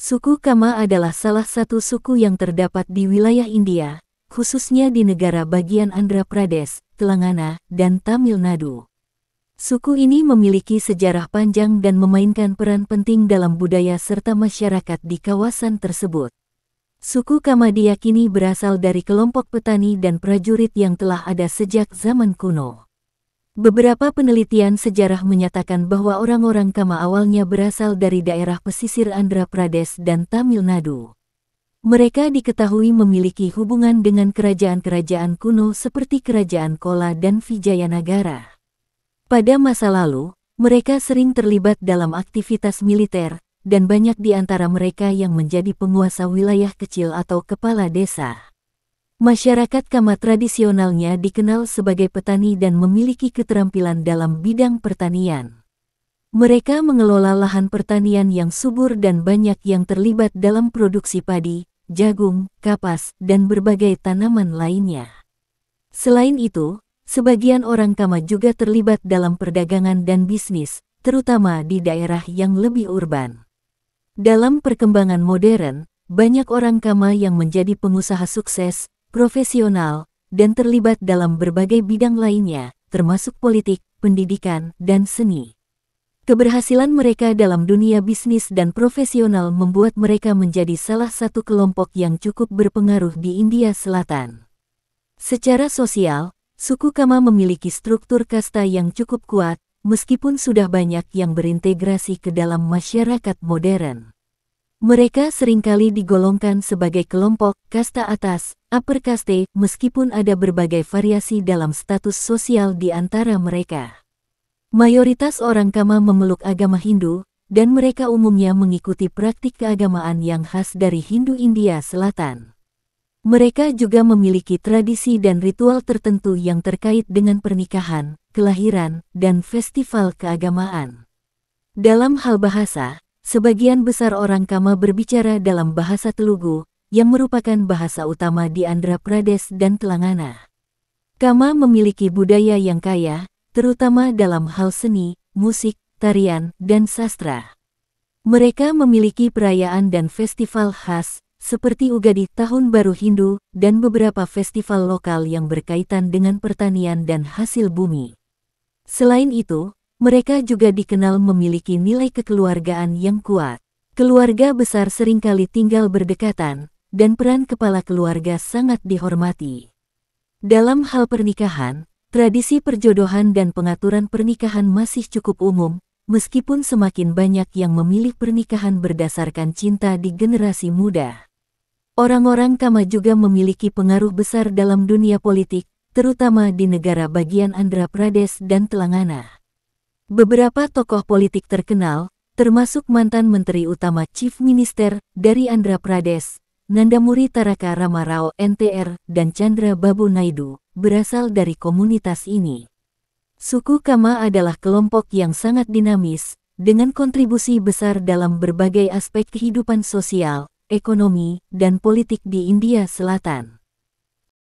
Suku Kama adalah salah satu suku yang terdapat di wilayah India, khususnya di negara bagian Andhra Pradesh, Telangana, dan Tamil Nadu. Suku ini memiliki sejarah panjang dan memainkan peran penting dalam budaya serta masyarakat di kawasan tersebut. Suku Kama diyakini berasal dari kelompok petani dan prajurit yang telah ada sejak zaman kuno. Beberapa penelitian sejarah menyatakan bahwa orang-orang Kama awalnya berasal dari daerah pesisir Andhra Pradesh dan Tamil Nadu. Mereka diketahui memiliki hubungan dengan kerajaan-kerajaan kuno seperti Kerajaan Kola dan Vijayanagara. Pada masa lalu, mereka sering terlibat dalam aktivitas militer, dan banyak di antara mereka yang menjadi penguasa wilayah kecil atau kepala desa. Masyarakat Kama tradisionalnya dikenal sebagai petani dan memiliki keterampilan dalam bidang pertanian. Mereka mengelola lahan pertanian yang subur dan banyak yang terlibat dalam produksi padi, jagung, kapas, dan berbagai tanaman lainnya. Selain itu, sebagian orang Kama juga terlibat dalam perdagangan dan bisnis, terutama di daerah yang lebih urban. Dalam perkembangan modern, banyak orang Kama yang menjadi pengusaha sukses, profesional, dan terlibat dalam berbagai bidang lainnya, termasuk politik, pendidikan, dan seni. Keberhasilan mereka dalam dunia bisnis dan profesional membuat mereka menjadi salah satu kelompok yang cukup berpengaruh di India Selatan. Secara sosial, suku Kama memiliki struktur kasta yang cukup kuat, meskipun sudah banyak yang berintegrasi ke dalam masyarakat modern. Mereka seringkali digolongkan sebagai kelompok kasta atas, upper caste, meskipun ada berbagai variasi dalam status sosial di antara mereka. Mayoritas orang Kama memeluk agama Hindu, dan mereka umumnya mengikuti praktik keagamaan yang khas dari Hindu India Selatan. Mereka juga memiliki tradisi dan ritual tertentu yang terkait dengan pernikahan, kelahiran, dan festival keagamaan. Dalam hal bahasa, sebagian besar orang Kama berbicara dalam bahasa Telugu, yang merupakan bahasa utama di Andhra Pradesh dan Telangana. Kama memiliki budaya yang kaya, terutama dalam hal seni, musik, tarian, dan sastra. Mereka memiliki perayaan dan festival khas, seperti Ugadi Tahun Baru Hindu, dan beberapa festival lokal yang berkaitan dengan pertanian dan hasil bumi. Selain itu, mereka juga dikenal memiliki nilai kekeluargaan yang kuat. Keluarga besar seringkali tinggal berdekatan, dan peran kepala keluarga sangat dihormati. Dalam hal pernikahan, tradisi perjodohan dan pengaturan pernikahan masih cukup umum, meskipun semakin banyak yang memilih pernikahan berdasarkan cinta di generasi muda. Orang-orang Kama juga memiliki pengaruh besar dalam dunia politik, terutama di negara bagian Andhra Pradesh dan Telangana. Beberapa tokoh politik terkenal, termasuk mantan Menteri Utama Chief Minister dari Andhra Pradesh, Nandamuri Taraka Ramarao NTR, dan Chandra Babu Naidu, berasal dari komunitas ini. Suku Kama adalah kelompok yang sangat dinamis, dengan kontribusi besar dalam berbagai aspek kehidupan sosial, ekonomi, dan politik di India Selatan.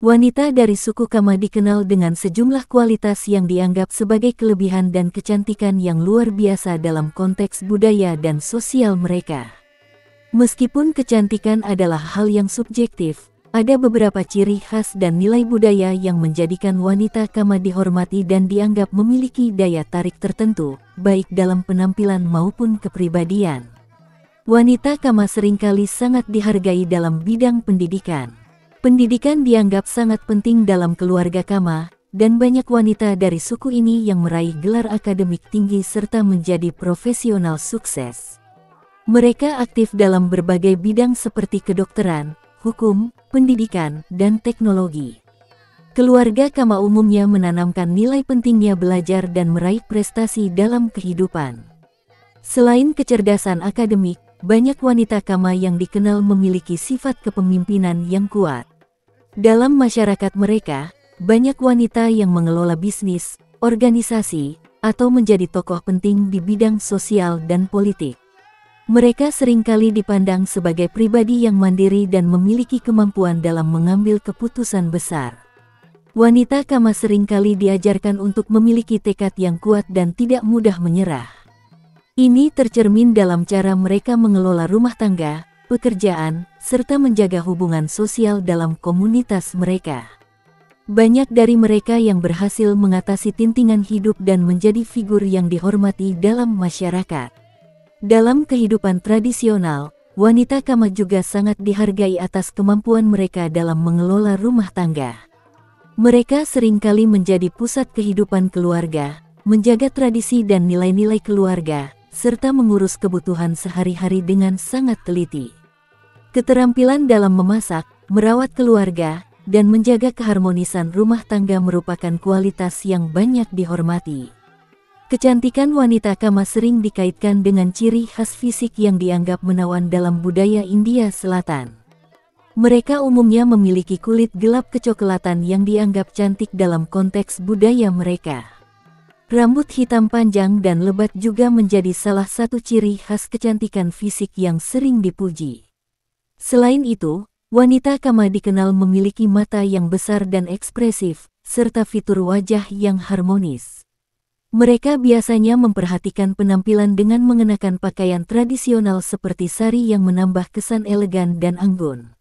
Wanita dari suku Kama dikenal dengan sejumlah kualitas yang dianggap sebagai kelebihan dan kecantikan yang luar biasa dalam konteks budaya dan sosial mereka. Meskipun kecantikan adalah hal yang subjektif, ada beberapa ciri khas dan nilai budaya yang menjadikan wanita Kama dihormati dan dianggap memiliki daya tarik tertentu, baik dalam penampilan maupun kepribadian. Wanita Kama seringkali sangat dihargai dalam bidang pendidikan. Pendidikan dianggap sangat penting dalam keluarga Kama, dan banyak wanita dari suku ini yang meraih gelar akademik tinggi serta menjadi profesional sukses. Mereka aktif dalam berbagai bidang seperti kedokteran, hukum, pendidikan, dan teknologi. Keluarga Kama umumnya menanamkan nilai pentingnya belajar dan meraih prestasi dalam kehidupan. Selain kecerdasan akademik, banyak wanita Kama yang dikenal memiliki sifat kepemimpinan yang kuat. Dalam masyarakat mereka, banyak wanita yang mengelola bisnis, organisasi, atau menjadi tokoh penting di bidang sosial dan politik. Mereka seringkali dipandang sebagai pribadi yang mandiri dan memiliki kemampuan dalam mengambil keputusan besar. Wanita Kama seringkali diajarkan untuk memiliki tekad yang kuat dan tidak mudah menyerah. Ini tercermin dalam cara mereka mengelola rumah tangga, pekerjaan, serta menjaga hubungan sosial dalam komunitas mereka. Banyak dari mereka yang berhasil mengatasi tintingan hidup dan menjadi figur yang dihormati dalam masyarakat. Dalam kehidupan tradisional, wanita Kama juga sangat dihargai atas kemampuan mereka dalam mengelola rumah tangga. Mereka seringkali menjadi pusat kehidupan keluarga, menjaga tradisi dan nilai-nilai keluarga, serta mengurus kebutuhan sehari-hari dengan sangat teliti. Keterampilan dalam memasak, merawat keluarga, dan menjaga keharmonisan rumah tangga merupakan kualitas yang banyak dihormati. Kecantikan wanita Kama sering dikaitkan dengan ciri khas fisik yang dianggap menawan dalam budaya India Selatan. Mereka umumnya memiliki kulit gelap kecoklatan yang dianggap cantik dalam konteks budaya mereka. Rambut hitam panjang dan lebat juga menjadi salah satu ciri khas kecantikan fisik yang sering dipuji. Selain itu, wanita Kama dikenal memiliki mata yang besar dan ekspresif, serta fitur wajah yang harmonis. Mereka biasanya memperhatikan penampilan dengan mengenakan pakaian tradisional seperti sari yang menambah kesan elegan dan anggun.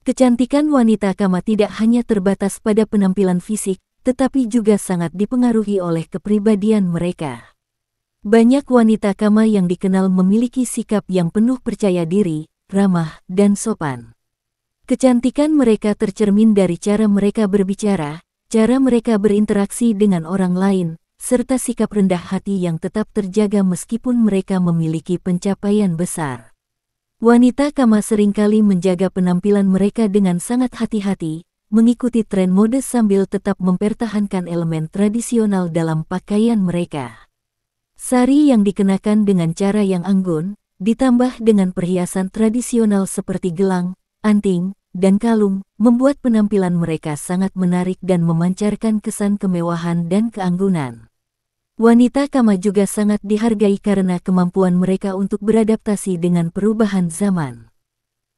Kecantikan wanita Kama tidak hanya terbatas pada penampilan fisik, tetapi juga sangat dipengaruhi oleh kepribadian mereka. Banyak wanita Kama yang dikenal memiliki sikap yang penuh percaya diri, ramah, dan sopan. Kecantikan mereka tercermin dari cara mereka berbicara, cara mereka berinteraksi dengan orang lain, serta sikap rendah hati yang tetap terjaga meskipun mereka memiliki pencapaian besar. Wanita Kama seringkali menjaga penampilan mereka dengan sangat hati-hati, mengikuti tren mode sambil tetap mempertahankan elemen tradisional dalam pakaian mereka. Sari yang dikenakan dengan cara yang anggun, ditambah dengan perhiasan tradisional seperti gelang, anting, dan kalung, membuat penampilan mereka sangat menarik dan memancarkan kesan kemewahan dan keanggunan. Wanita Kama juga sangat dihargai karena kemampuan mereka untuk beradaptasi dengan perubahan zaman.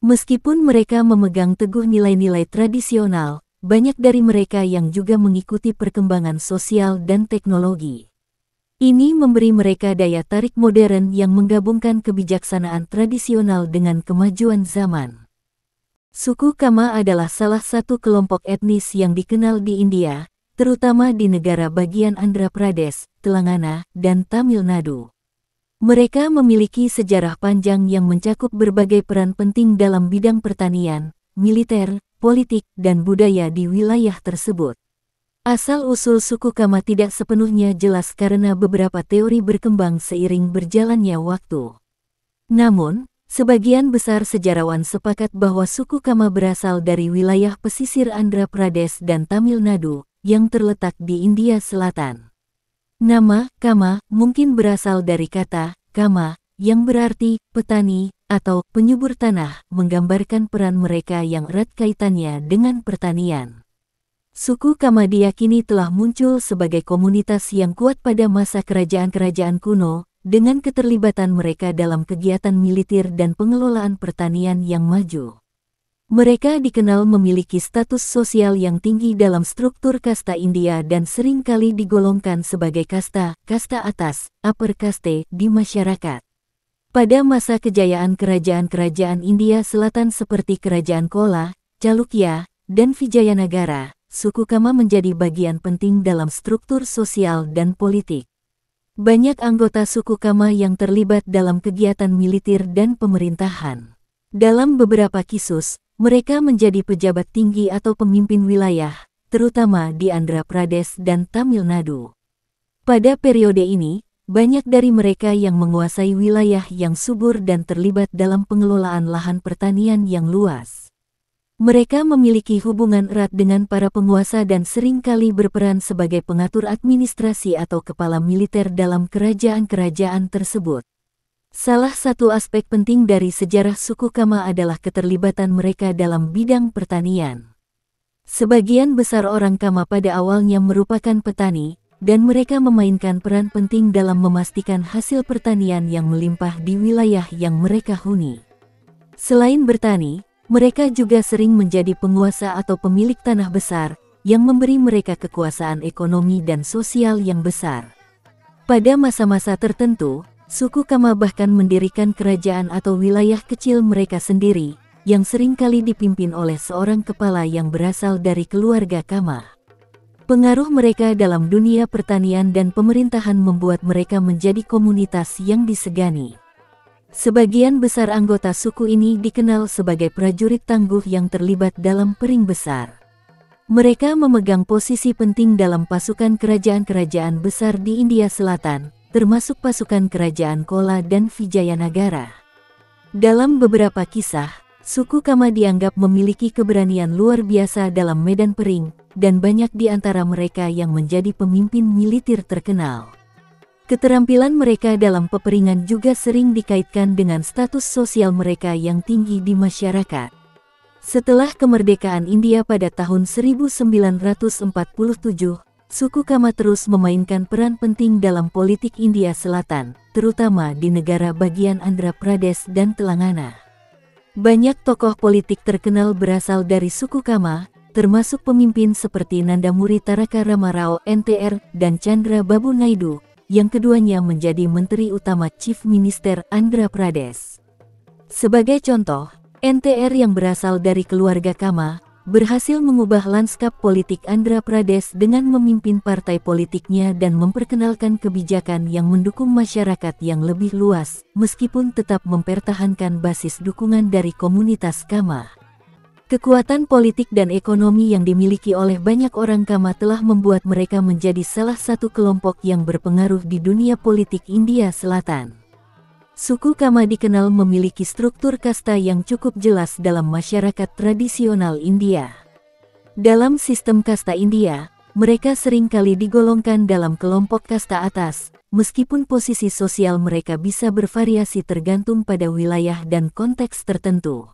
Meskipun mereka memegang teguh nilai-nilai tradisional, banyak dari mereka yang juga mengikuti perkembangan sosial dan teknologi. Ini memberi mereka daya tarik modern yang menggabungkan kebijaksanaan tradisional dengan kemajuan zaman. Suku Kama adalah salah satu kelompok etnis yang dikenal di India, terutama di negara bagian Andhra Pradesh, Telangana, dan Tamil Nadu. Mereka memiliki sejarah panjang yang mencakup berbagai peran penting dalam bidang pertanian, militer, politik, dan budaya di wilayah tersebut. Asal-usul suku Kama tidak sepenuhnya jelas karena beberapa teori berkembang seiring berjalannya waktu. Namun, sebagian besar sejarawan sepakat bahwa suku Kama berasal dari wilayah pesisir Andhra Pradesh dan Tamil Nadu, yang terletak di India Selatan. Nama Kama mungkin berasal dari kata Kama, yang berarti petani atau penyubur tanah, menggambarkan peran mereka yang erat kaitannya dengan pertanian. Suku Kama diyakini telah muncul sebagai komunitas yang kuat pada masa kerajaan-kerajaan kuno, dengan keterlibatan mereka dalam kegiatan militer dan pengelolaan pertanian yang maju. Mereka dikenal memiliki status sosial yang tinggi dalam struktur kasta India dan seringkali digolongkan sebagai kasta atas, upper caste, di masyarakat. Pada masa kejayaan kerajaan-kerajaan India Selatan seperti Kerajaan Chola, Chalukya, dan Vijayanagara, suku Kama menjadi bagian penting dalam struktur sosial dan politik. Banyak anggota suku Kama yang terlibat dalam kegiatan militer dan pemerintahan. Dalam beberapa kasus, mereka menjadi pejabat tinggi atau pemimpin wilayah, terutama di Andhra Pradesh dan Tamil Nadu. Pada periode ini, banyak dari mereka yang menguasai wilayah yang subur dan terlibat dalam pengelolaan lahan pertanian yang luas. Mereka memiliki hubungan erat dengan para penguasa dan seringkali berperan sebagai pengatur administrasi atau kepala militer dalam kerajaan-kerajaan tersebut. Salah satu aspek penting dari sejarah suku Kama adalah keterlibatan mereka dalam bidang pertanian. Sebagian besar orang Kama pada awalnya merupakan petani, dan mereka memainkan peran penting dalam memastikan hasil pertanian yang melimpah di wilayah yang mereka huni. Selain bertani, mereka juga sering menjadi penguasa atau pemilik tanah besar, yang memberi mereka kekuasaan ekonomi dan sosial yang besar. Pada masa-masa tertentu, Suku Kama bahkan mendirikan kerajaan atau wilayah kecil mereka sendiri, yang seringkali dipimpin oleh seorang kepala yang berasal dari keluarga Kama. Pengaruh mereka dalam dunia pertanian dan pemerintahan membuat mereka menjadi komunitas yang disegani. Sebagian besar anggota suku ini dikenal sebagai prajurit tangguh yang terlibat dalam perang besar. Mereka memegang posisi penting dalam pasukan kerajaan-kerajaan besar di India Selatan, termasuk pasukan kerajaan Kola dan Vijayanagara. Dalam beberapa kisah, suku Kama dianggap memiliki keberanian luar biasa dalam medan perang, dan banyak di antara mereka yang menjadi pemimpin militer terkenal. Keterampilan mereka dalam peperangan juga sering dikaitkan dengan status sosial mereka yang tinggi di masyarakat. Setelah kemerdekaan India pada tahun 1947, suku Kama terus memainkan peran penting dalam politik India Selatan, terutama di negara bagian Andhra Pradesh dan Telangana. Banyak tokoh politik terkenal berasal dari suku Kama, termasuk pemimpin seperti Nandamuri Taraka Ramarao (NTR) dan Chandra Babu Naidu, yang keduanya menjadi Menteri Utama Chief Minister Andhra Pradesh. Sebagai contoh, NTR yang berasal dari keluarga Kama, berhasil mengubah lanskap politik Andhra Pradesh dengan memimpin partai politiknya dan memperkenalkan kebijakan yang mendukung masyarakat yang lebih luas, meskipun tetap mempertahankan basis dukungan dari komunitas Kama. Kekuatan politik dan ekonomi yang dimiliki oleh banyak orang Kama telah membuat mereka menjadi salah satu kelompok yang berpengaruh di dunia politik India Selatan. Suku Kama dikenal memiliki struktur kasta yang cukup jelas dalam masyarakat tradisional India. Dalam sistem kasta India, mereka seringkali digolongkan dalam kelompok kasta atas, meskipun posisi sosial mereka bisa bervariasi tergantung pada wilayah dan konteks tertentu.